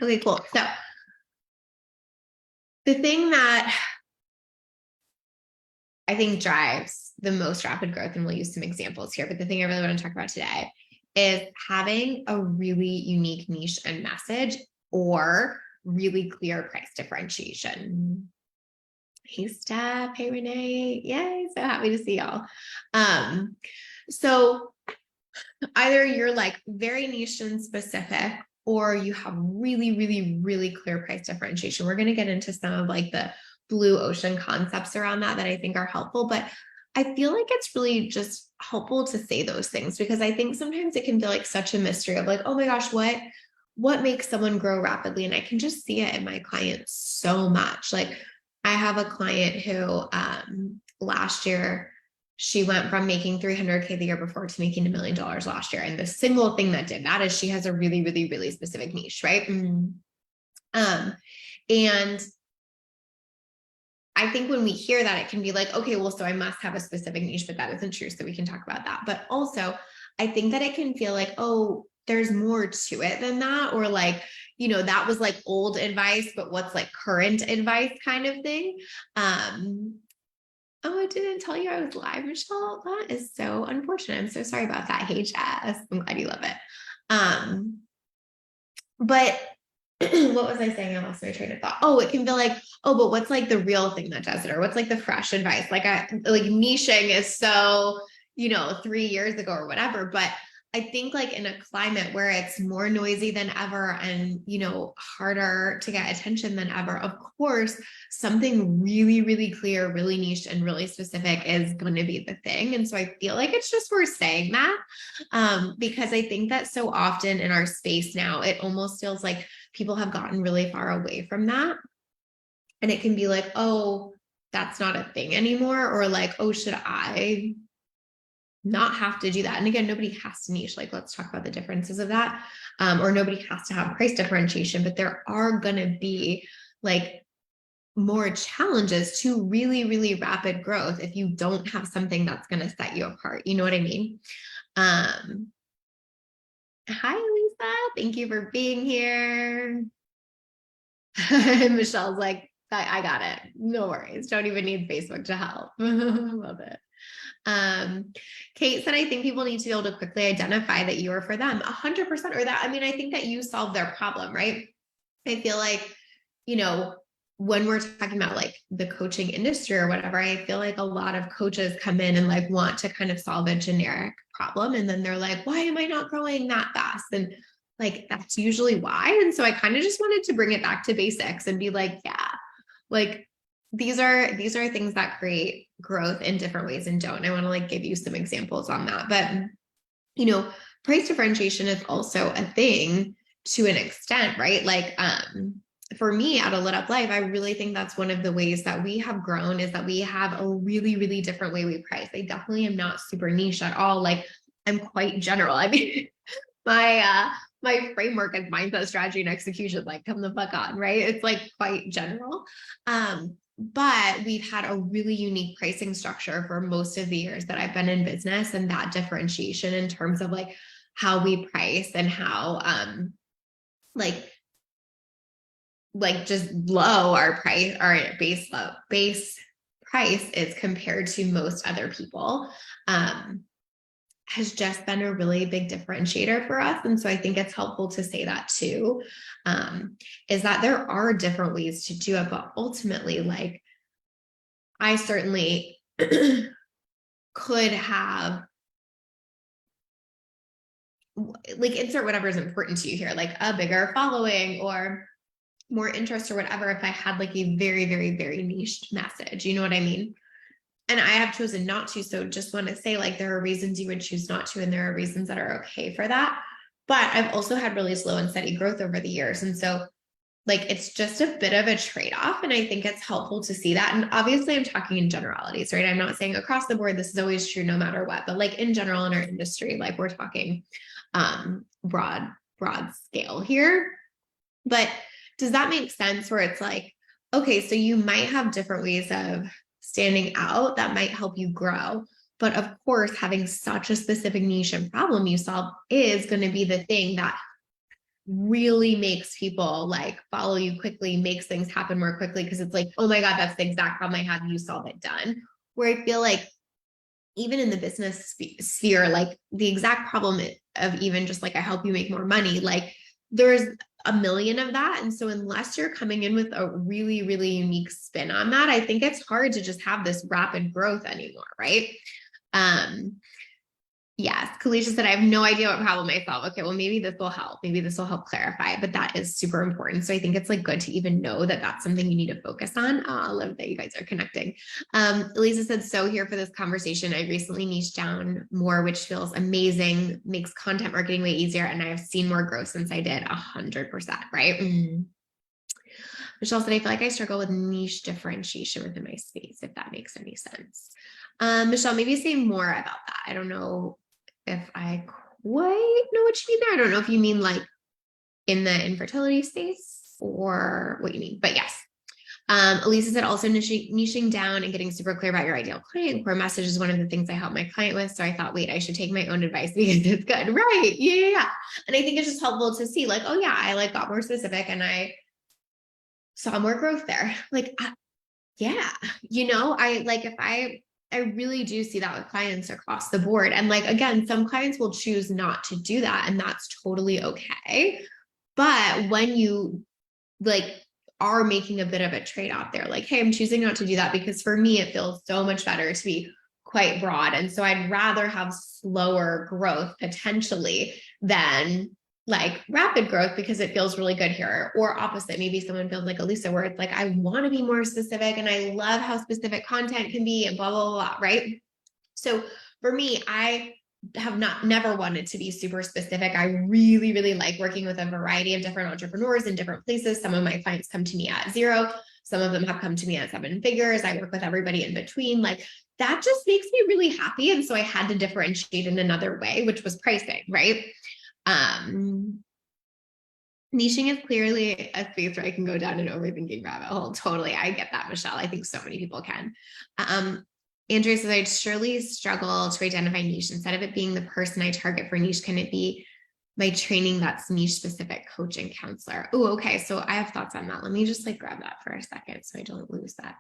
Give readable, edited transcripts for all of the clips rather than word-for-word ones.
Okay, cool. So the thing that I think drives the most rapid growth, and we'll use some examples here, but the thing I really want to talk about today is having a really unique niche and message or really clear price differentiation. Hey, Steph. Hey, Renee. Yay. So happy to see y'all. So either you're like very niche and specific, or you have really, really, really clear price differentiation. We're going to get into some of like the blue ocean concepts around that I think are helpful, but I feel like it's really just helpful to say those things because I think sometimes it can feel like such a mystery of like, oh my gosh, what makes someone grow rapidly? And I can just see it in my clients so much. Like I have a client who last year she went from making 300K the year before to making $1 million last year. And the single thing that did that is she has a really, really, really specific niche, right? And I think when we hear that, it can be like, okay, well, so I must have a specific niche, but that isn't true. So we can talk about that. But also, I think that it can feel like, oh, there's more to it than that. Or like, that was like old advice, but what's like current advice kind of thing. Oh, I didn't tell you I was live, Michelle. That is so unfortunate. I'm so sorry about that. Hey, Jess. I'm glad you love it. But what was I saying? I lost my train of thought. Oh, it can feel like, oh, but what's like the real thing that does it? Or what's like the fresh advice? Like niching is so, 3 years ago or whatever. But I think like in a climate where it's more noisy than ever and, harder to get attention than ever, of course, something really, really clear, really niche and really specific is going to be the thing. And so I feel like it's just worth saying that because I think that so often in our space now, it almost feels like people have gotten really far away from that. And it can be like, oh, that's not a thing anymore. Or like, oh, should I not have to do that? And again, nobody has to niche. Like, let's talk about the differences of that. Or nobody has to have price differentiation, but there are going to be like more challenges to really, really rapid growth if you don't have something that's going to set you apart. You know what I mean? Hi, Lisa. Thank you for being here. Michelle's like, I got it. No worries. Don't even need Facebook to help. Love it. Kate said, I think people need to be able to quickly identify that you are for them 100% or that. I mean, I think that you solve their problem, right? I feel like, when we're talking about like the coaching industry or whatever, I feel like a lot of coaches come in and like want to kind of solve a generic problem. And then they're like, why am I not growing that fast? And like, that's usually why. And so I kind of just wanted to bring it back to basics and be like, yeah, like these are things that create growth in different ways and don't. I want to like give you some examples on that. But, price differentiation is also a thing to an extent, right? Like, for me at A Lit Up Life, I really think that's one of the ways that we have grown is that we have a really, really different way we price. I definitely am not super niche at all. Like I'm quite general. I mean, my framework is mindset, strategy, and execution. Like come the fuck on, right? It's like quite general. But we've had a really unique pricing structure for most of the years that I've been in business, and that differentiation in terms of like how we price and how like just low our price, our base price is compared to most other people, has just been a really big differentiator for us. And so I think it's helpful to say that too, is that there are different ways to do it, but ultimately, like I certainly could have like insert whatever is important to you here, like a bigger following or more interest or whatever, if I had like a very, very, very niche message, you know what I mean? And I have chosen not to. So just want to say like, there are reasons you would choose not to, and there are reasons that are okay for that. But I've also had really slow and steady growth over the years. And so like, it's just a bit of a trade-off. And I think it's helpful to see that. And obviously I'm talking in generalities, right? I'm not saying across the board, this is always true no matter what, but like in general in our industry, like we're talking broad scale here. But does that make sense where it's like, okay, so you might have different ways of standing out that might help you grow. But of course, having such a specific niche and problem you solve is going to be the thing that really makes people like follow you quickly, makes things happen more quickly. Cause it's like, oh my God, that's the exact problem I had. You solve it, done. Where I feel like even in the business sphere, like the exact problem of even just like, I help you make more money, like there's a million of that. And so unless you're coming in with a really, really unique spin on that, I think it's hard to just have this rapid growth anymore. Right. Yes, Kalisha said, I have no idea what problem I solve. Okay, well, maybe this will help. Maybe this will help clarify, but that is super important. So I think it's like good to even know that that's something you need to focus on. I love that you guys are connecting. Elisa said, so here for this conversation. I recently niched down more, which feels amazing, makes content marketing way easier. And I have seen more growth since I did 100%, right? Mm-hmm. Michelle said, I feel like I struggle with niche differentiation within my space, if that makes any sense. Michelle, maybe say more about that. I don't know if I quite know what you mean there. I don't know if you mean like in the infertility space or what you mean, but yes. Elisa said also niching down and getting super clear about your ideal client. Core message is one of the things I help my client with. So I thought, wait, I should take my own advice because it's good. Right. Yeah. And I think it's just helpful to see like, oh yeah, I like got more specific and I saw more growth there. Like, yeah, I like if I really do see that with clients across the board. And like, again, some clients will choose not to do that, and that's totally okay. But when you like are making a bit of a trade-off there, like, hey, I'm choosing not to do that because for me, it feels so much better to be quite broad. And so I'd rather have slower growth potentially than like rapid growth because it feels really good here. Or opposite, maybe someone feels like Elisa, where it's like, I want to be more specific and I love how specific content can be and blah, blah, blah, right? So for me, I have never wanted to be super specific. I really, really like working with a variety of different entrepreneurs in different places. Some of my clients come to me at 0. Some of them have come to me at 7 figures. I work with everybody in between. Like that just makes me really happy. And so I had to differentiate in another way, which was pricing, right? Niching is clearly a space where I can go down an overthinking rabbit hole. Totally. I get that, Michelle. I think so many people can. Andrea says, I'd surely struggle to identify niche. Instead of it being the person I target for niche, can it be my training that's niche specific coaching counselor? Oh, okay. So I have thoughts on that. Let me just like grab that for a second so I don't lose that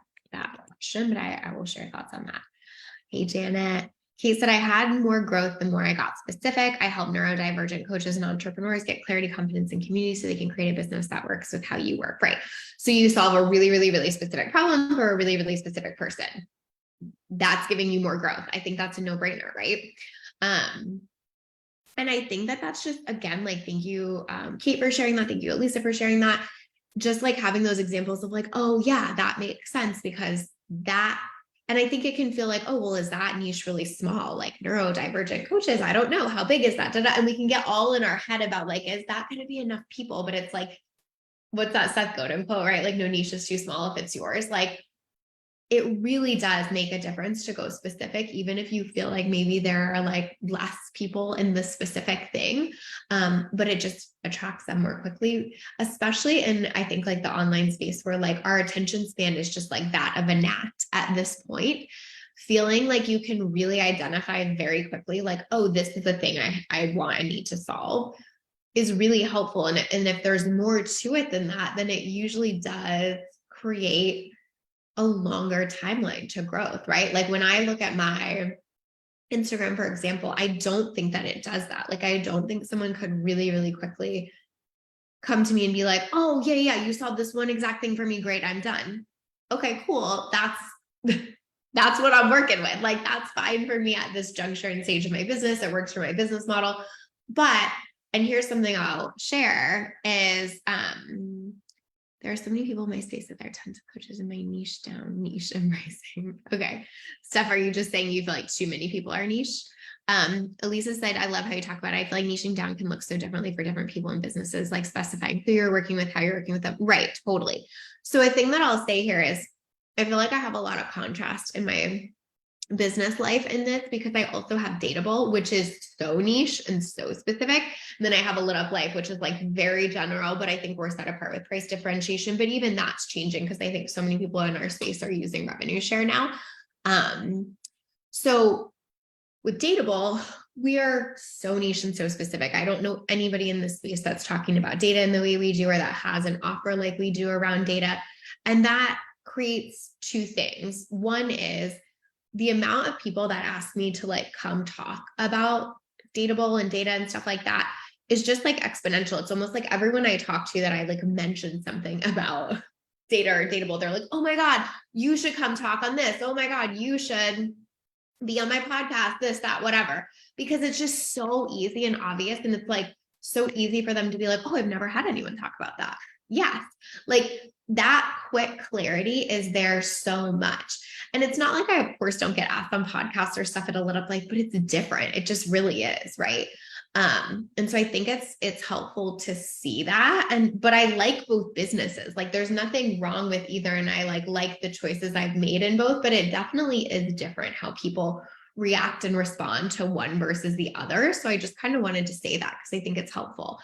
question, but I will share thoughts on that. Hey, Janet. Kate said, I had more growth the more I got specific. I help neurodivergent coaches and entrepreneurs get clarity, confidence, and community so they can create a business that works with how you work. Right. So you solve a really, really, really specific problem for a really, really specific person. That's giving you more growth. I think that's a no-brainer, right? And I think that that's just, again, like, thank you, Kate, for sharing that. Thank you, Elisa, for sharing that. Just like having those examples of like, oh yeah, that makes sense because that. And I think it can feel like, oh, well, is that niche really small? Like neurodivergent coaches, I don't know. How big is that? And we can get all in our head about like, is that going to be enough people? But it's like, what's that Seth Godin quote, right? Like, no niche is too small if it's yours. Like, it really does make a difference to go specific, even if you feel like maybe there are like less people in this specific thing, but it just attracts them more quickly, especially in, I think, like the online space where like our attention span is just like that of a gnat at this point. Feeling like you can really identify very quickly, like, oh, this is the thing I want and need to solve is really helpful. And if there's more to it than that, then it usually does create a longer timeline to growth, right? Like when I look at my Instagram, for example, I don't think that it does that. Like, I don't think someone could really, really quickly come to me and be like, oh yeah, you solved this one exact thing for me. Great. I'm done. Okay, cool. That's what I'm working with. Like, that's fine for me at this juncture and stage of my business. It works for my business model. But, and here's something I'll share is, there are so many people in my space that there are tons of coaches in my niche embracing. Okay. Steph, are you just saying you feel like too many people are niche? Elisa said, I love how you talk about it. I feel like niching down can look so differently for different people and businesses, like specifying who you're working with, how you're working with them. Right. Totally. So a thing that I'll say here is I feel like I have a lot of contrast in my business life in this because I also have Dateable, which is so niche and so specific. And then I have a Lit Up Life, which is like very general, but I think we're set apart with price differentiation. But even that's changing because I think so many people in our space are using revenue share now. So with Dateable, we are so niche and so specific. I don't know anybody in this space that's talking about data in the way we do, or that has an offer like we do around data. And that creates two things. One is the amount of people that ask me to like come talk about Dateable and data and stuff like that is just like exponential. It's almost like everyone I talk to that I like mentioned something about data or Dateable, they're like, oh my God, you should come talk on this. Oh my God, you should be on my podcast, this, that, whatever, because it's just so easy and obvious. And it's like so easy for them to be like, oh, I've never had anyone talk about that. Yes. Like that quick clarity is there so much. And it's not like I, of course, don't get asked on podcasts or stuff at A Lit Up Life, but it's different. It just really is. Right. And so I think it's helpful to see that. But I like both businesses. Like there's nothing wrong with either. And I like the choices I've made in both, but it definitely is different how people react and respond to one versus the other. So I just kind of wanted to say that because I think it's helpful.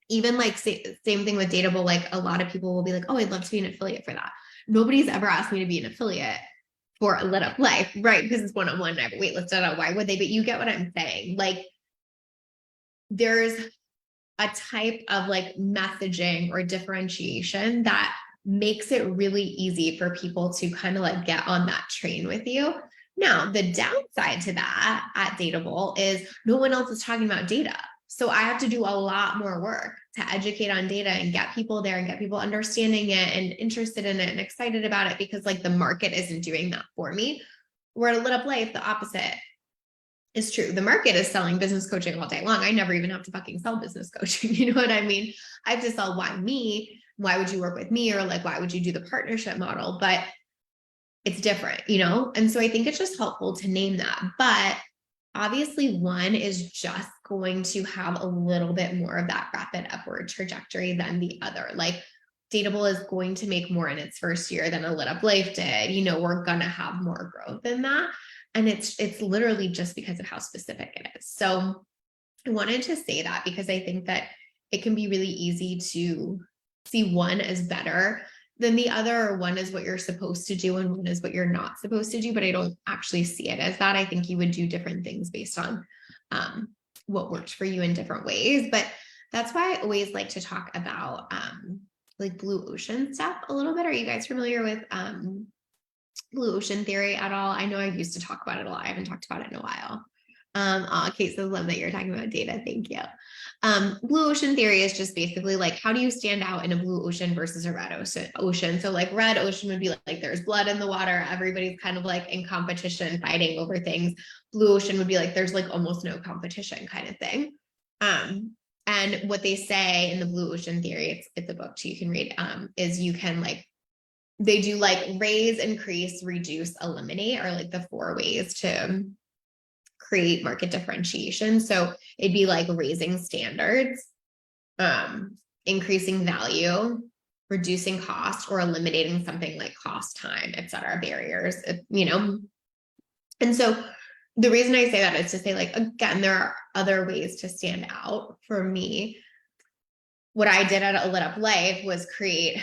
Even like same thing with Dateable, like a lot of people will be like, oh, I'd love to be an affiliate for that. Nobody's ever asked me to be an affiliate for A Lit Up Life, right? Because it's one-on-one, I have a wait list. Why would they? But you get what I'm saying. Like there's a type of like messaging or differentiation that makes it really easy for people to kind of like get on that train with you. Now, the downside to that at Dateable is no one else is talking about data. So I have to do a lot more work to educate on data and get people there and get people understanding it and interested in it and excited about it, because like the market isn't doing that for me. Where at A Lit Up Life, the opposite is true. The market is selling business coaching all day long. I never even have to fucking sell business coaching. You know what I mean? I have to sell why me, why would you work with me? Or like, why would you do the partnership model? But it's different, you know? And so I think it's just helpful to name that. But obviously one is just going to have a little bit more of that rapid upward trajectory than the other. Like Dateable is going to make more in its first year than A Lit Up Life did. You know, we're going to have more growth in that. And it's literally just because of how specific it is. So I wanted to say that because I think that it can be really easy to see one as better than the other, or one is what you're supposed to do and one is what you're not supposed to do. But I don't actually see it as that. I think you would do different things based on what works for you in different ways. But that's why I always like to talk about like blue ocean stuff a little bit. Are you guys familiar with blue ocean theory at all? I know I used to talk about it a lot. I haven't talked about it in a while. Kate says, love that you're talking about data. Thank you. Blue ocean theory is just basically like, how do you stand out in a blue ocean versus a red ocean? So like red ocean would be like there's blood in the water. Everybody's kind of like in competition, fighting over things. Blue ocean would be like, there's like almost no competition kind of thing. And what they say in the blue ocean theory, it's a book too, you can read, is you can like, they do like raise, increase, reduce, eliminate, are like the 4 ways to create market differentiation. So it'd be like raising standards, increasing value, reducing cost, or eliminating something like cost, time, et cetera, barriers, you know? And so the reason I say that is to say, like, again, there are other ways to stand out. For me, what I did at A Lit Up Life was create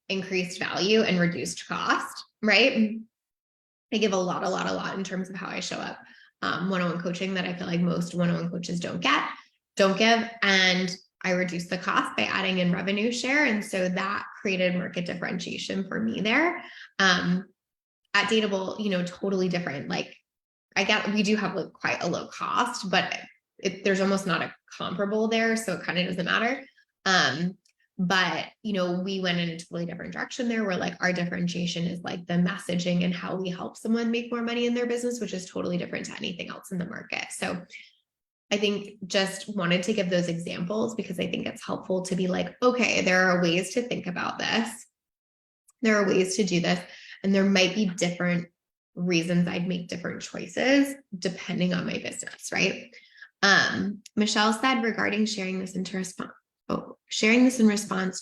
increased value and reduced cost, right? I give a lot in terms of how I show up one-on-one coaching that I feel like most one-on-one coaches don't give. And I reduced the cost by adding in revenue share. And so that created market differentiation for me there. At Dateable, you know, totally different. Like we do have like quite a low cost, but there's almost not a comparable there. So it kind of doesn't matter. But, you know, we went in a totally different direction there where like our differentiation is like the messaging and how we help someone make more money in their business, which is totally different to anything else in the market. So I think just wanted to give those examples because I think it's helpful to be like, okay, there are ways to think about this. There are ways to do this. And there might be different reasons I'd make different choices depending on my business, right? Michelle said regarding sharing this in response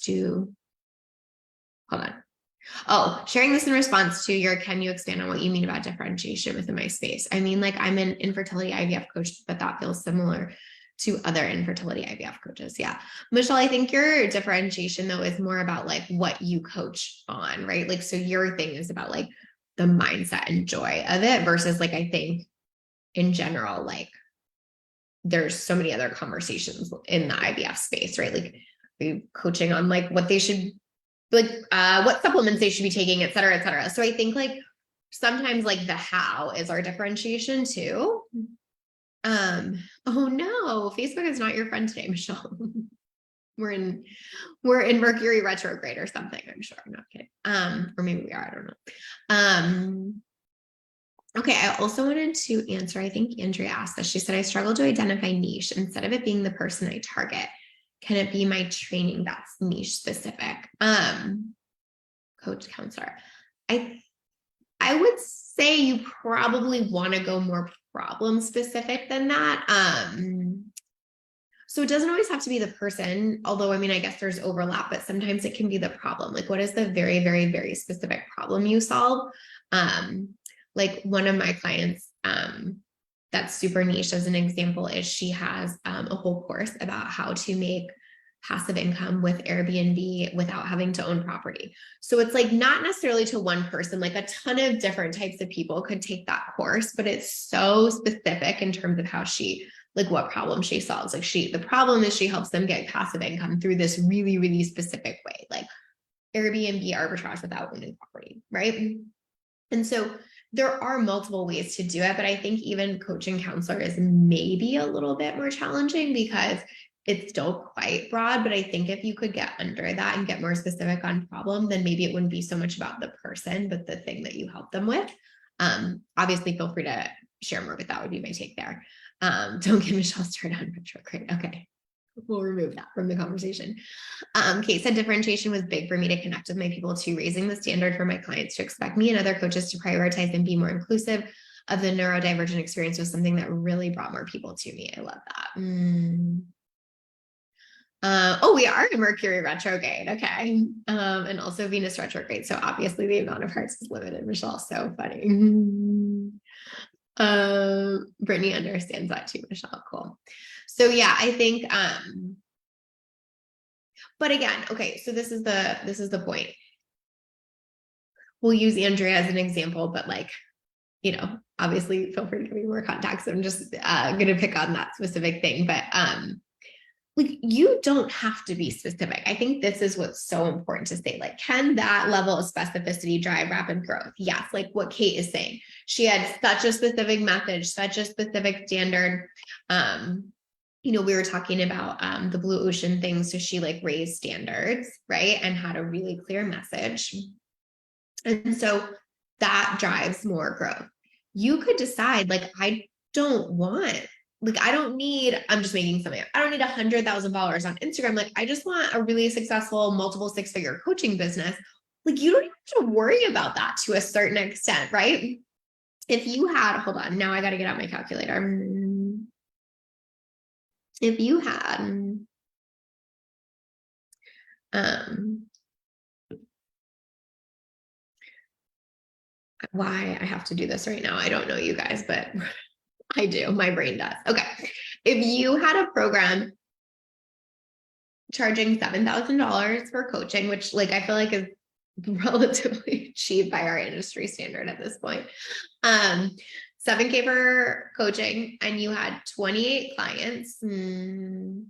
to your, can you expand on what you mean about differentiation within my space? I mean, like I'm an infertility IVF coach, but that feels similar to other infertility IVF coaches. Yeah. Michelle, I think your differentiation though is more about like what you coach on, right? Like, so your thing is about like the mindset and joy of it versus like, I think in general, like there's so many other conversations in the IVF space, right? Like coaching on like what they should, like what supplements they should be taking, et cetera, et cetera. So I think like sometimes like the how is our differentiation too. Oh no, Facebook is not your friend today, Michelle. we're in Mercury retrograde or something, I'm sure. I'm not kidding. Or maybe we are, I don't know. Okay, I also wanted to answer, I think Andrea asked this. She said, I struggle to identify niche instead of it being the person I target. Can it be my training that's niche specific? Coach, counselor. I would say you probably want to go more problem specific than that. So it doesn't always have to be the person, although I mean, I guess there's overlap, but sometimes it can be the problem. Like, what is the very, very, very specific problem you solve? Like one of my clients, that's super niche as an example is she has a whole course about how to make passive income with Airbnb without having to own property. So it's like not necessarily to one person, like a ton of different types of people could take that course, but it's so specific in terms of how she, like what problem she solves. Like the problem is she helps them get passive income through this really, really specific way, like Airbnb arbitrage without owning property, right? And so there are multiple ways to do it, but I think even coaching counselor is maybe a little bit more challenging because it's still quite broad. But I think if you could get under that and get more specific on problem, then maybe it wouldn't be so much about the person, but the thing that you help them with. Obviously, feel free to share more, but that would be my take there. Don't get Michelle started on retrograde. Okay. We'll remove that from the conversation. Kate said differentiation was big for me to connect with my people to raising the standard for my clients to expect me and other coaches to prioritize and be more inclusive of the neurodivergent experience was something that really brought more people to me. I love that. Oh, we are in Mercury retrograde. Okay. And also Venus retrograde. So obviously the amount of hearts is limited. Michelle, so funny. Brittany understands that too, Michelle. Cool. So yeah, I think, but again, okay, so this is the point. We'll use Andrea as an example, but like, you know, obviously feel free to give me more context. I'm just going to pick on that specific thing, but like you don't have to be specific. I think this is what's so important to say. Like, can that level of specificity drive rapid growth? Yes, like what Kate is saying. She had such a specific message, such a specific standard. You know, we were talking about the blue ocean thing. So she like raised standards, right? And had a really clear message. And so that drives more growth. You could decide, like, I don't want, like, I don't need, I'm just making something up. I don't need $100,000 on Instagram. Like, I just want a really successful multiple six-figure coaching business. Like, you don't have to worry about that to a certain extent, right? If you had, hold on, now I got to get out my calculator. If you had, why I have to do this right now, I don't know, you guys, but I do. My brain does. Okay. If you had a program charging $7,000 for coaching, which like I feel like is relatively cheap by our industry standard at this point, 7K for coaching, and you had 28 clients, you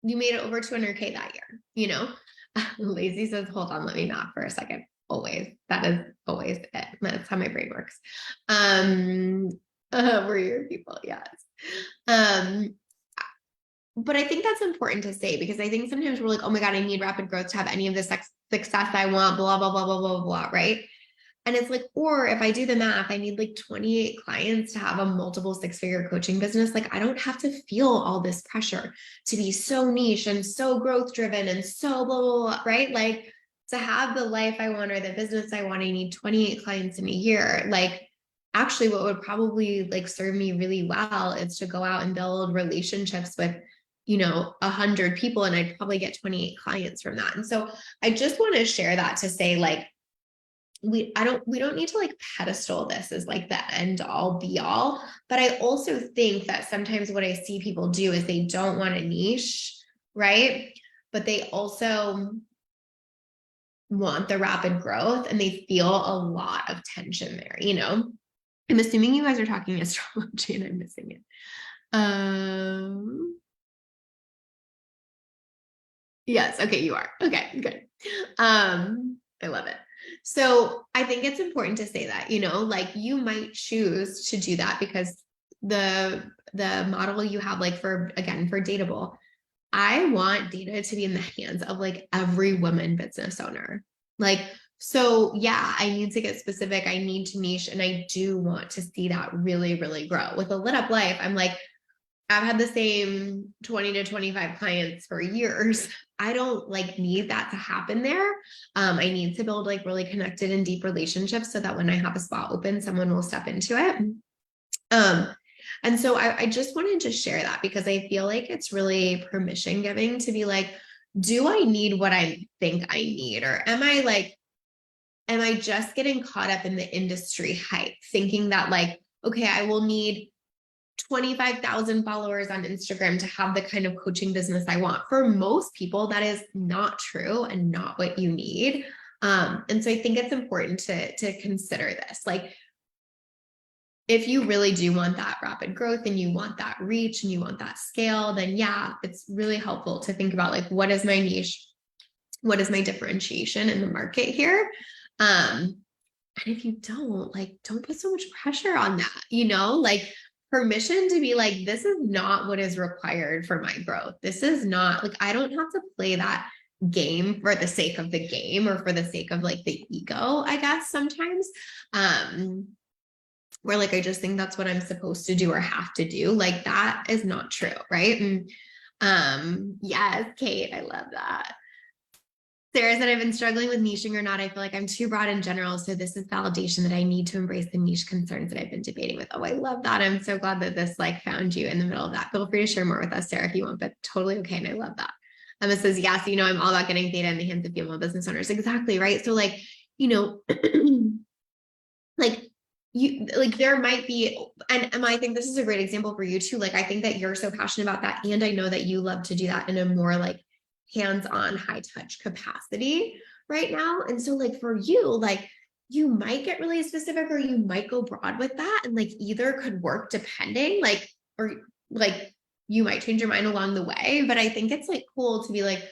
made it over 200K that year, you know? Lazy says, hold on, let me math for a second. Always. That is always it. That's how my brain works. We're your people. Yes. But I think that's important to say because I think sometimes we're like, oh my God, I need rapid growth to have any of the success I want, blah, blah, blah, blah, blah, blah, right? And it's like, or if I do the math, I need like 28 clients to have a multiple six-figure coaching business. Like I don't have to feel all this pressure to be so niche and so growth driven and so blah, blah, blah, right? Like to have the life I want or the business I want, I need 28 clients in a year. Like actually what would probably like serve me really well is to go out and build relationships with, you know, 100 people, and I'd probably get 28 clients from that. And so I just want to share that to say like, we don't need to like pedestal this as like the end all be all. But I also think that sometimes what I see people do is they don't want a niche, right? But they also want the rapid growth and they feel a lot of tension there, you know? I'm assuming you guys are talking astrology and I'm missing it. Yes. Okay. You are. Okay. Good. I love it. So I think it's important to say that, like you might choose to do that because the model you have, like for Dateable, I want data to be in the hands of like every woman business owner. Like, so yeah, I need to get specific. I need to niche, and I do want to see that really, really grow. With a Lit Up Life, I'm like, I've had the same 20 to 25 clients for years. I don't like need that to happen there. I need to build like really connected and deep relationships so that when I have a spot open, someone will step into it. And so I just wanted to share that because I feel like it's really permission giving to be like, do I need what I think I need? Or am I just getting caught up in the industry hype, thinking that like, okay, I will need 25,000 followers on Instagram to have the kind of coaching business I want. For most people, that is not true and not what you need. And so I think it's important to consider this. Like, if you really do want that rapid growth and you want that reach and you want that scale, then yeah, it's really helpful to think about like, what is my niche? What is my differentiation in the market here? And if you don't, like, don't put so much pressure on that, like permission to be like, this is not what is required for my growth. This is not like, I don't have to play that game for the sake of the game or for the sake of like the ego, I guess sometimes. Where like, I just think that's what I'm supposed to do or have to do. Like that is not true. Right. And yes, Kate, I love that. Sarah said, I've been struggling with niching or not. I feel like I'm too broad in general. So this is validation that I need to embrace the niche concerns that I've been debating with. Oh, I love that. I'm so glad that this like found you in the middle of that. Feel free to share more with us, Sarah, if you want, but totally okay. And I love that. Emma says, yes, I'm all about getting data in the hands of female business owners. Exactly. Right. So like, like there might be, and Emma, I think this is a great example for you too. Like, I think that you're so passionate about that. And I know that you love to do that in a more like hands-on high touch capacity right now. And so like for you, like you might get really specific or you might go broad with that. And like either could work depending or like you might change your mind along the way. But I think it's like cool to be like,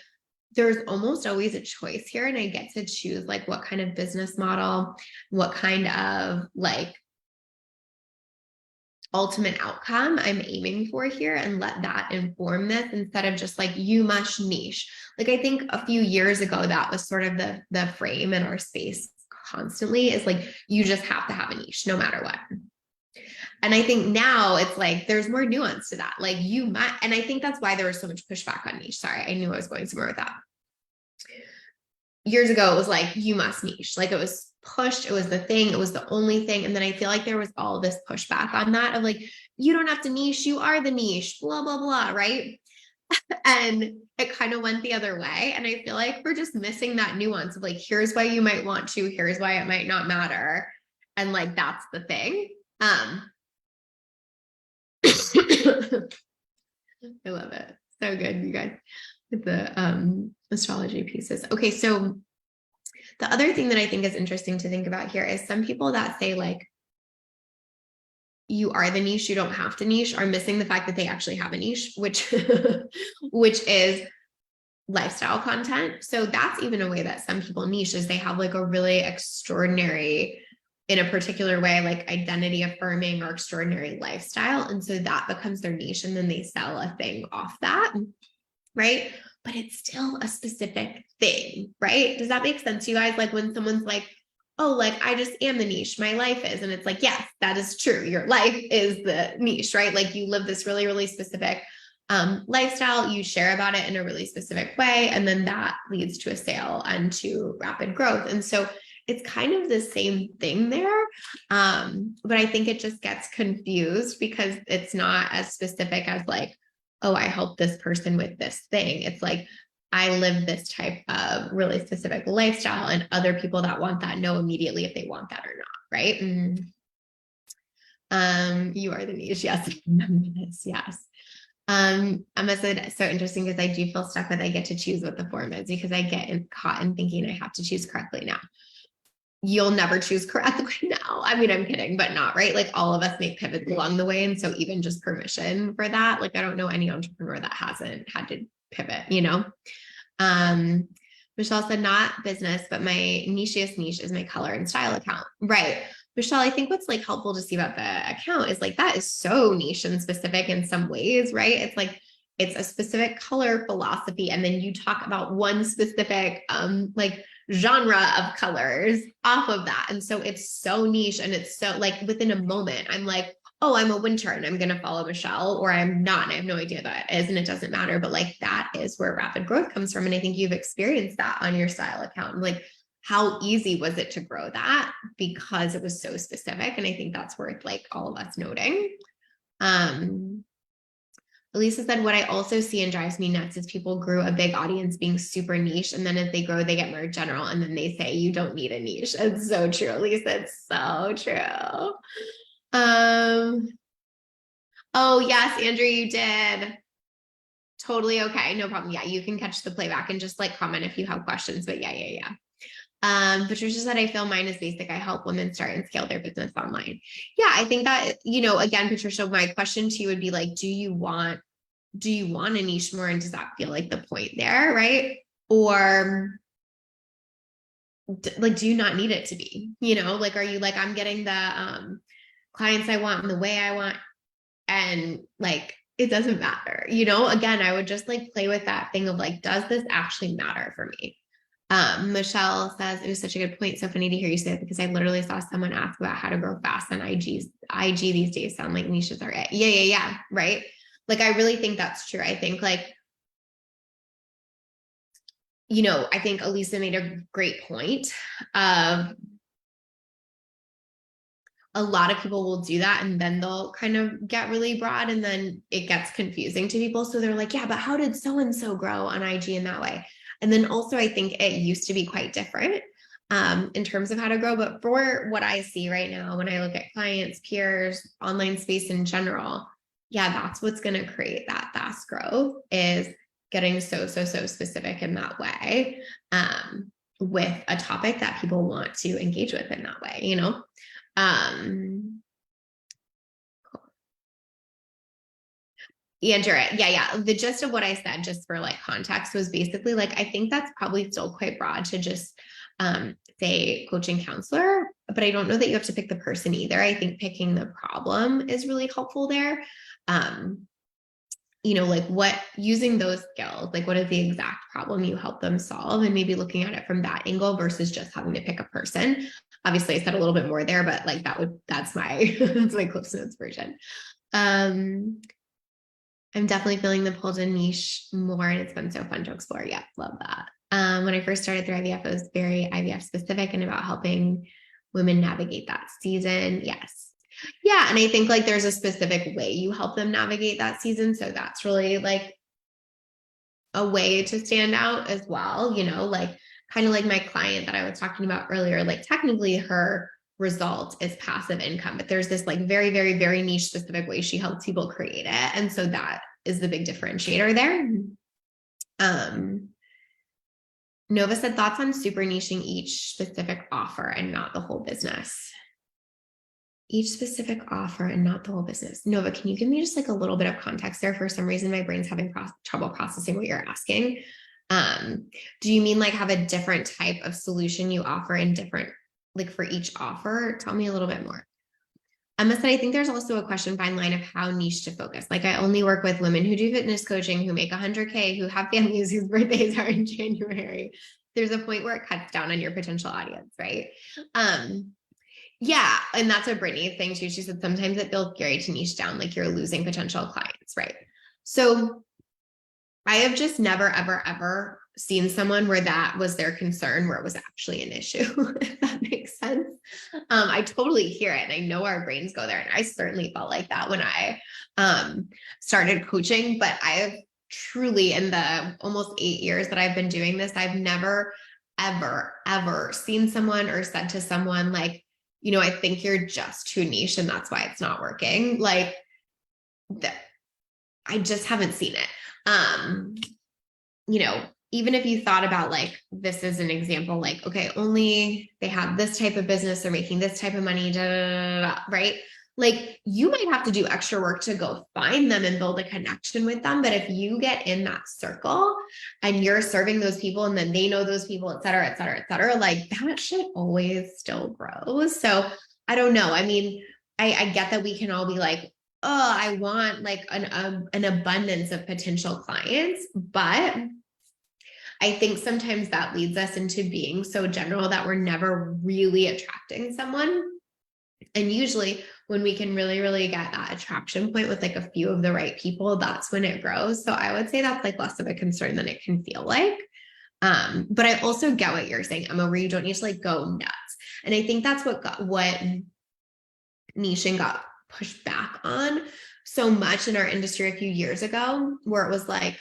there's almost always a choice here, and I get to choose like what kind of business model, what kind of like ultimate outcome I'm aiming for here, and let that inform this instead of just like, you must niche. Like, I think a few years ago, that was sort of the frame in our space constantly, is like, you just have to have a niche no matter what. And I think now it's like, there's more nuance to that. Like you might, and I think that's why there was so much pushback on niche. Sorry, I knew I was going somewhere with that. Years ago, it was like, you must niche. Like it was pushed. It was the thing. It was the only thing. And then I feel like there was all this pushback on that of like, you don't have to niche. You are the niche, blah, blah, blah. Right. And it kind of went the other way. And I feel like we're just missing that nuance of like, here's why you might want to, here's why it might not matter. And like, that's the thing. I love it. So good, you guys, with the astrology pieces. Okay, so the other thing that I think is interesting to think about here is some people that say like, you are the niche, you don't have to niche, are missing the fact that they actually have a niche, which is lifestyle content. So that's even a way that some people niche, is they have like a really extraordinary, in a particular way, like identity affirming or extraordinary lifestyle. And so that becomes their niche, and then they sell a thing off that, right? But it's still a specific thing, right? Does that make sense to you guys? Like when someone's like, oh, like I just am the niche, my life is, and it's like, yes, that is true. Your life is the niche, right? Like you live this really, really specific lifestyle, you share about it in a really specific way, and then that leads to a sale and to rapid growth. And so it's kind of the same thing there. But I think it just gets confused because it's not as specific as like, oh, I help this person with this thing. It's like, I live this type of really specific lifestyle, and other people that want that know immediately if they want that or not, right? You are the niche. Yes. Yes. Emma said, so interesting because I do feel stuck with, I get to choose what the form is, because I get caught in thinking I have to choose correctly now. you'll never choose correctly now. I mean, I'm kidding, but not, right? Like all of us make pivots along the way. And so even just permission for that, like I don't know any entrepreneur that hasn't had to pivot, you know? Michelle said, not business, but my nichiest niche is my color and style account. Right. Michelle, I think what's like helpful to see about the account is like that is so niche and specific in some ways, right? It's like it's a specific color philosophy, and then you talk about one specific like genre of colors off of that. And so it's so niche, and it's so like within a moment, I'm like, oh, I'm a winter and I'm going to follow Michelle, or I'm not. And I have no idea that is, and it doesn't matter. But like that is where rapid growth comes from. And I think you've experienced that on your style account. Like, how easy was it to grow that because it was so specific? And I think that's worth like all of us noting. Elisa said, what I also see and drives me nuts is people grew a big audience being super niche. And then as they grow, they get more general. And then they say, you don't need a niche. It's so true, Elisa. It's so true. Oh yes, Andrew, you did. Totally okay. No problem. Yeah, you can catch the playback and just like comment if you have questions. But yeah. Patricia said, I feel mine is basic. I help women start and scale their business online. Yeah, I think that, you know, again, Patricia, my question to you would be like, do you want a niche more? And does that feel like the point there? Right. Or like, do you not need it to be, you know, like, are you like, I'm getting the, clients I want in the way I want. And like, it doesn't matter, you know, again, I would just like play with that thing of like, does this actually matter for me? Michelle says, it was such a good point. So funny to hear you say it, because I literally saw someone ask about how to grow fast on IG these days sound like niches are it. Yeah. Right. Like, I really think that's true. I think like, you know, I think Elisa made a great point of a lot of people will do that and then they'll kind of get really broad and then it gets confusing to people. So they're like, yeah, but how did so-and-so grow on IG in that way? And then also I think it used to be quite different in terms of how to grow. But for what I see right now, when I look at clients, peers, online space in general, yeah, that's what's going to create that fast growth is getting so specific in that way with a topic that people want to engage with in that way, you know? Cool. Andrew, yeah. The gist of what I said, just for like context, was basically like, I think that's probably still quite broad to just say coaching counselor, but I don't know that you have to pick the person either. I think picking the problem is really helpful there. You know, like using those skills, like what is the exact problem you help them solve, and maybe looking at it from that angle versus just having to pick a person. Obviously I said a little bit more there, but like that's my that's my Cliff Notes version. I'm definitely feeling the pull to niche more, and it's been so fun to explore. Yeah, love that. When I first started through IVF, it was very IVF specific and about helping women navigate that season. Yes. Yeah. And I think like there's a specific way you help them navigate that season. So that's really like a way to stand out as well, you know, like kind of like my client that I was talking about earlier, like technically her result is passive income, but there's this like very niche specific way she helps people create it. And so that is the big differentiator there. Nova said, thoughts on super niching each specific offer and not the whole business. Each specific offer and not the whole business. Nova, can you give me just like a little bit of context there? For some reason, my brain's having trouble processing what you're asking. Do you mean like have a different type of solution you offer in different, like for each offer? Tell me a little bit more. Emma said, I think there's also a question fine line of how niche to focus. Like I only work with women who do fitness coaching, who make 100K, who have families whose birthdays are in January. There's a point where it cuts down on your potential audience, right? Yeah. And that's a Brittany thing too. She said, sometimes it feels scary to niche down, like you're losing potential clients, right? So I have just never, ever seen someone where that was their concern, where it was actually an issue, if that makes sense. I totally hear it. And I know our brains go there. And I certainly felt like that when I started coaching, but I have truly, in the almost 8 years that I've been doing this, I've never, ever seen someone or said to someone like, you know, I think you're just too niche and that's why it's not working. Like that, I just haven't seen it. You know, even if you thought about like, this is an example, like, okay, only they have this type of business, they're making this type of money, da, da, da, da, right? Like you might have to do extra work to go find them and build a connection with them. But if you get in that circle and you're serving those people and then they know those people, et cetera, et cetera, et cetera, like that shit always still grows. So I don't know. I mean, I get that we can all be like, oh, I want like an abundance of potential clients, but I think sometimes that leads us into being so general that we're never really attracting someone. And usually when we can really, really get that attraction point with like a few of the right people, that's when it grows. So I would say that's like less of a concern than it can feel like. But I also get what you're saying, Emma, where you don't need to like go nuts. And I think that's what niching got pushed back on so much in our industry a few years ago, where it was like,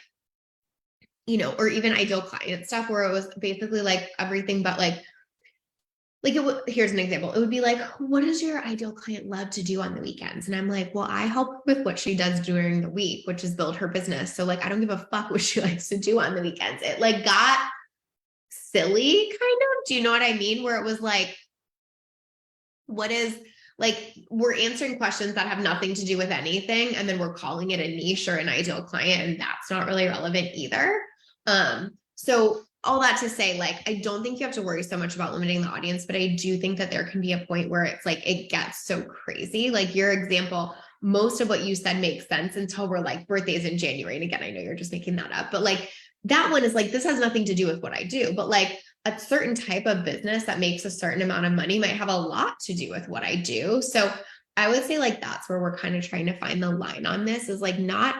you know, or even ideal client stuff, where it was basically like everything but like here's an example. It would be like, what does your ideal client love to do on the weekends? And I'm like, well, I help with what she does during the week, which is build her business. So like, I don't give a fuck what she likes to do on the weekends. It like got silly kind of, do you know what I mean? Where it was like, what is like, we're answering questions that have nothing to do with anything. And then we're calling it a niche or an ideal client. And that's not really relevant either. So all that to say, like, I don't think you have to worry so much about limiting the audience, but I do think that there can be a point where it's like, it gets so crazy. Like your example, most of what you said makes sense until we're like birthdays in January. And again, I know you're just making that up, but like that one is like, this has nothing to do with what I do, but like a certain type of business that makes a certain amount of money might have a lot to do with what I do. So I would say like, that's where we're kind of trying to find the line on this, is like not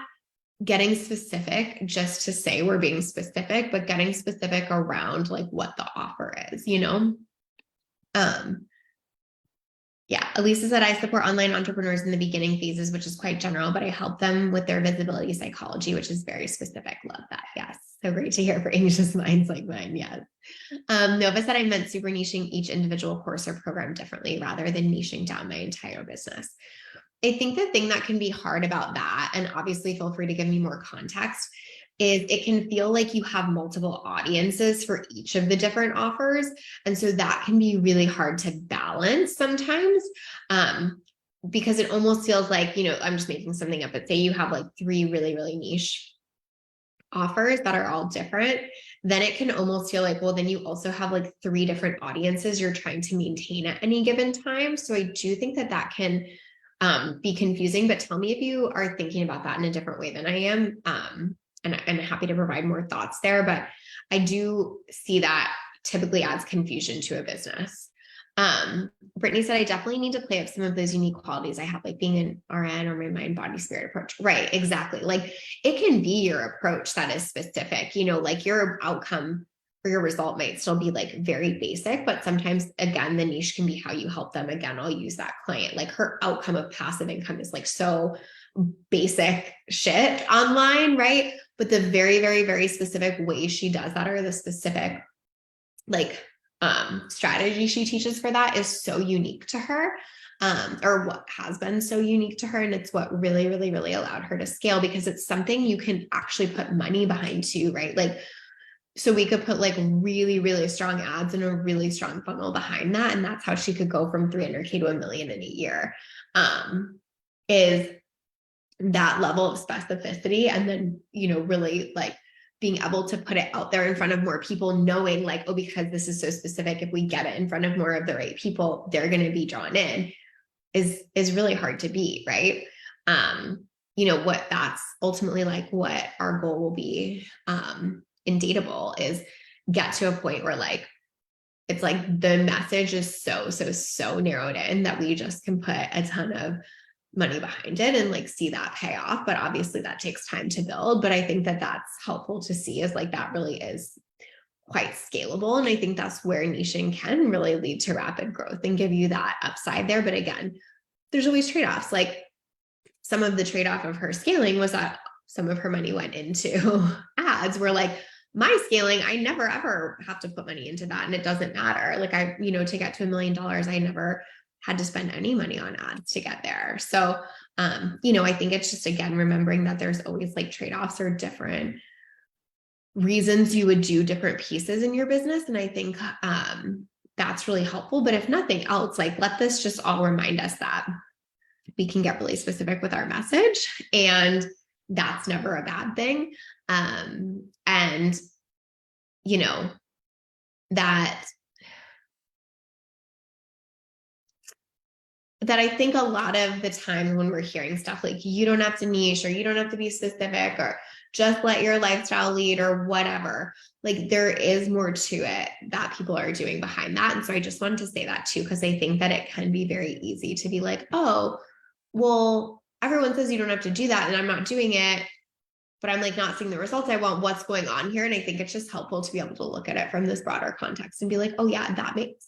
getting specific just to say we're being specific, but getting specific around like what the offer is, you know? Yeah, Elisa said, I support online entrepreneurs in the beginning phases, which is quite general, but I help them with their visibility psychology, which is very specific. Love that. Yes. So great to hear for anxious minds like mine. Yes. Nova said, I meant super niching each individual course or program differently rather than niching down my entire business. I think the thing that can be hard about that, and obviously feel free to give me more context, is it can feel like you have multiple audiences for each of the different offers. And so that can be really hard to balance sometimes, because it almost feels like, you know, I'm just making something up, but say you have like 3 really, really niche offers that are all different, then it can almost feel like, well, then you also have like 3 different audiences you're trying to maintain at any given time. So I do think that that can be confusing, but tell me if you are thinking about that in a different way than I am. And I'm happy to provide more thoughts there, but I do see that typically adds confusion to a business. Brittany said, I definitely need to play up some of those unique qualities I have, like being an RN or my mind, body, spirit approach. Right, exactly. Like it can be your approach that is specific, you know, like your outcome or your result might still be like very basic, but sometimes again, the niche can be how you help them. Again, I'll use that client, like her outcome of passive income is like so basic shit online, right? But the very, very, very specific way she does that, or the specific like strategy she teaches for that, is so unique to her, or what has been so unique to her. And it's what really, really, really allowed her to scale, because it's something you can actually put money behind too, right? Like, so we could put like really, really strong ads and a really strong funnel behind that. And that's how she could go from 300K to $1 million in a year, is that level of specificity. And then, you know, really like being able to put it out there in front of more people, knowing like, oh, because this is so specific, if we get it in front of more of the right people, they're going to be drawn in, is really hard to beat, right? You know, what that's ultimately like what our goal will be in Dateable, is get to a point where like, it's like the message is so narrowed in that we just can put a ton of money behind it and like see that pay off. But obviously that takes time to build. But I think that that's helpful to see, is like that really is quite scalable. And I think that's where niching can really lead to rapid growth and give you that upside there. But again, there's always trade-offs. Like some of the trade-off of her scaling was that some of her money went into ads, where like my scaling, I never ever have to put money into that. And it doesn't matter. Like I, you know, to get to $1 million, I never had to spend any money on ads to get there. So, you know, I think it's just, again, remembering that there's always like trade-offs or different reasons you would do different pieces in your business. And I think that's really helpful. But if nothing else, like let this just all remind us that we can get really specific with our message, and that's never a bad thing. And you know, that I think a lot of the time when we're hearing stuff like you don't have to niche or you don't have to be specific or just let your lifestyle lead or whatever, like there is more to it that people are doing behind that. And so I just wanted to say that too, because I think that it can be very easy to be like, oh, well, everyone says you don't have to do that and I'm not doing it, but I'm like not seeing the results I want. What's going on here? And I think it's just helpful to be able to look at it from this broader context and be like, oh yeah, that makes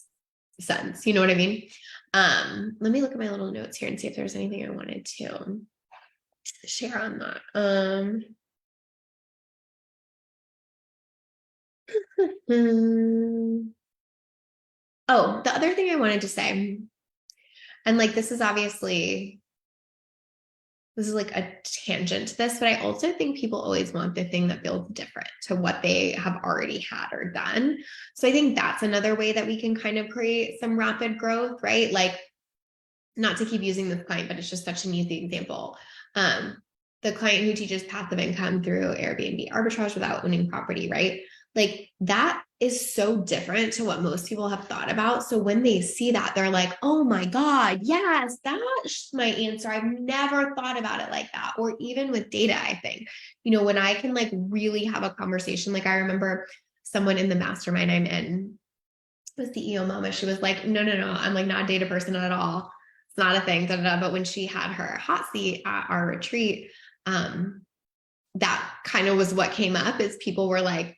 sense. You know what I mean? Let me look at my little notes here and see if there's anything I wanted to share on that. Oh, the other thing I wanted to say, and like this is like a tangent to this, but I also think people always want the thing that feels different to what they have already had or done. So I think that's another way that we can kind of create some rapid growth, right? Like, not to keep using this client, but it's just such an easy example. The client who teaches passive income through Airbnb arbitrage without owning property, right? Like that is so different to what most people have thought about. So when they see that, they're like, oh my God, yes, that's my answer. I've never thought about it like that. Or even with data, I think, you know, when I can like really have a conversation, like I remember someone in the mastermind I'm in, the CEO mama, she was like, no, I'm like not a data person at all. It's not a thing, But when she had her hot seat at our retreat, that kind of was what came up is people were like,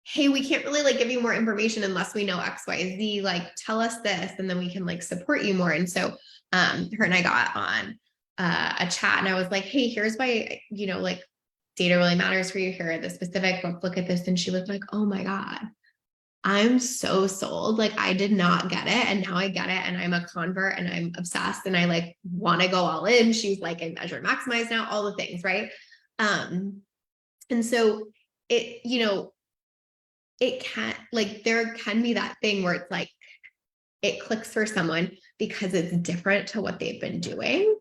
hey, we can't really like give you more information unless we know X, Y, Z, like tell us this, and then we can like support you more. And so her and I got on a chat and I was like, hey, here's why, you know, like data really matters for you. Here are the specific, look at this. And she was like, oh my God, I'm so sold. Like I did not get it. And now I get it. And I'm a convert and I'm obsessed and I like want to go all in. She's like, I measure maximize now, all the things. Right. And so it, you know, it can like, there can be that thing where it's like, it clicks for someone because it's different to what they've been doing.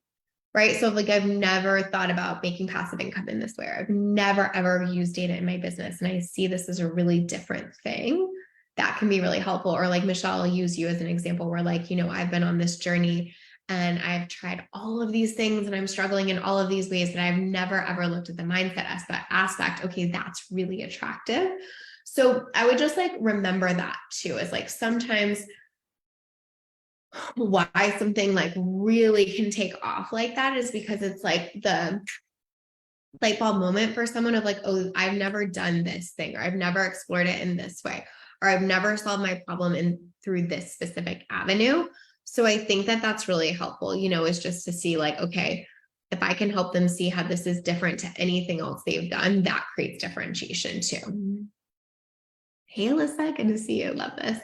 Right. So like, I've never thought about making passive income in this way. I've never, ever used data in my business. And I see this as a really different thing that can be really helpful. Or like Michelle, I'll use you as an example where like, you know, I've been on this journey and I've tried all of these things and I'm struggling in all of these ways, but I've never, ever looked at the mindset aspect. Okay, that's really attractive. So I would just like remember that too, is like sometimes why something like really can take off like that is because it's like the light bulb moment for someone of like, oh, I've never done this thing, or I've never explored it in this way, or I've never solved my problem through this specific avenue. So I think that that's really helpful, you know, is just to see like, okay, if I can help them see how this is different to anything else they've done, that creates differentiation too. Hey, Alyssa, good to see you. Love this.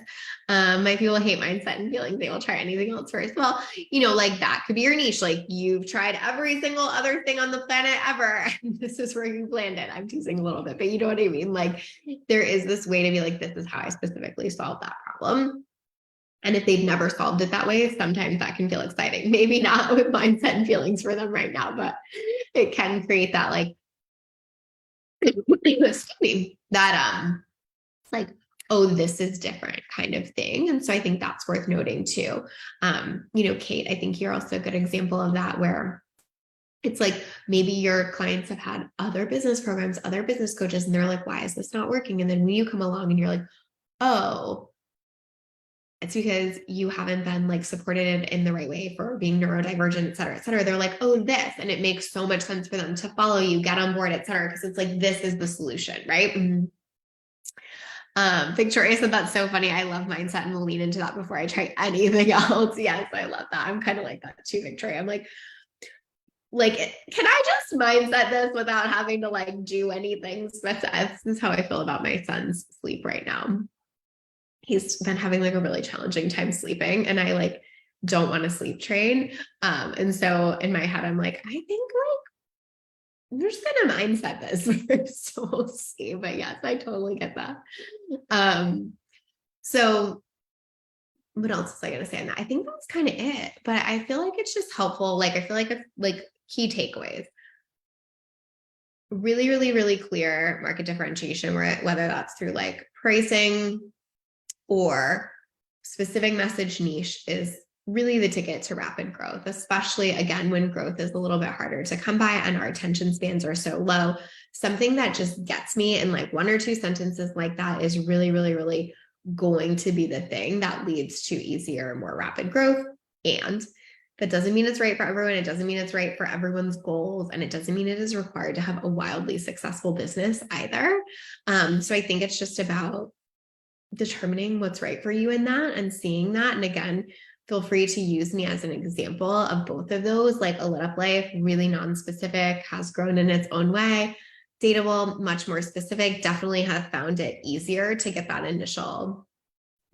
My people hate mindset and feelings. They will try anything else first. Well, you know, like that could be your niche. Like you've tried every single other thing on the planet ever. And this is where you've landed. I'm teasing a little bit, but you know what I mean? Like there is this way to be like, this is how I specifically solve that problem. And if they've never solved it that way, sometimes that can feel exciting. Maybe not with mindset and feelings for them right now, but it can create that like, excuse me, that like, oh, this is different kind of thing. And so I think that's worth noting too. You know, Kate, I think you're also a good example of that, where it's like maybe your clients have had other business programs, other business coaches, and they're like, why is this not working? And then when you come along and you're like, oh, it's because you haven't been like supported in the right way for being neurodivergent, et cetera, et cetera. They're like, oh, this, and it makes so much sense for them to follow you, get on board, et cetera. Cause it's like, this is the solution, right? Mm-hmm. Victoria said that's so funny. I love mindset and will lean into that before I try anything else. Yes, I love that. I'm kind of like that too, Victoria. I'm like, can I just mindset this without having to like do anything? So this is how I feel about my son's sleep right now. He's been having like a really challenging time sleeping, and I like don't want to sleep train. And so in my head, I'm like, I think like I'm just gonna mindset this first, so we'll see. But yes, I totally get that. So what else was I gonna say on that? I think that's kind of it. But I feel like it's just helpful. Like I feel like it's like key takeaways. Really, really, really clear market differentiation, whether that's through like pricing or specific message niche is really the ticket to rapid growth, especially again when growth is a little bit harder to come by and our attention spans are so low. Something that just gets me in like one or two sentences like that is really, really, really going to be the thing that leads to easier, more rapid growth. And that doesn't mean it's right for everyone. It doesn't mean it's right for everyone's goals. And it doesn't mean it is required to have a wildly successful business either. So I think it's just about determining what's right for you in that and seeing that. And again, feel free to use me as an example of both of those. Like A Lit Up Life, really non-specific, has grown in its own way. Dateable, much more specific, definitely have found it easier to get that initial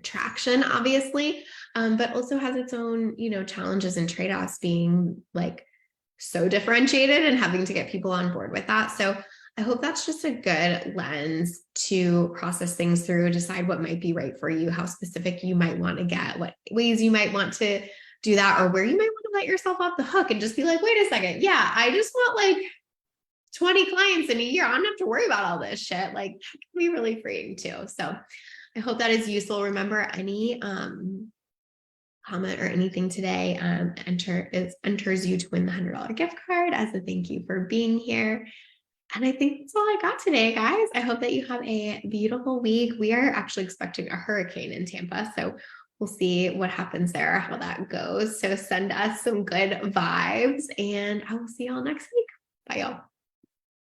traction, obviously, but also has its own, challenges and trade-offs being like so differentiated and having to get people on board with that. So I hope that's just a good lens to process things through, decide what might be right for you, how specific you might want to get, what ways you might want to do that, or where you might want to let yourself off the hook and just be like, wait a second. Yeah, I just want like 20 clients in a year. I don't have to worry about all this shit. Like that can be really freeing too. So I hope that is useful. Remember, any comment or anything today enters you to win the $100 gift card as a thank you for being here. And I think that's all I got today, guys. I hope that you have a beautiful week. We are actually expecting a hurricane in Tampa, so we'll see what happens there, how that goes. So send us some good vibes, and I will see y'all next week. Bye, y'all.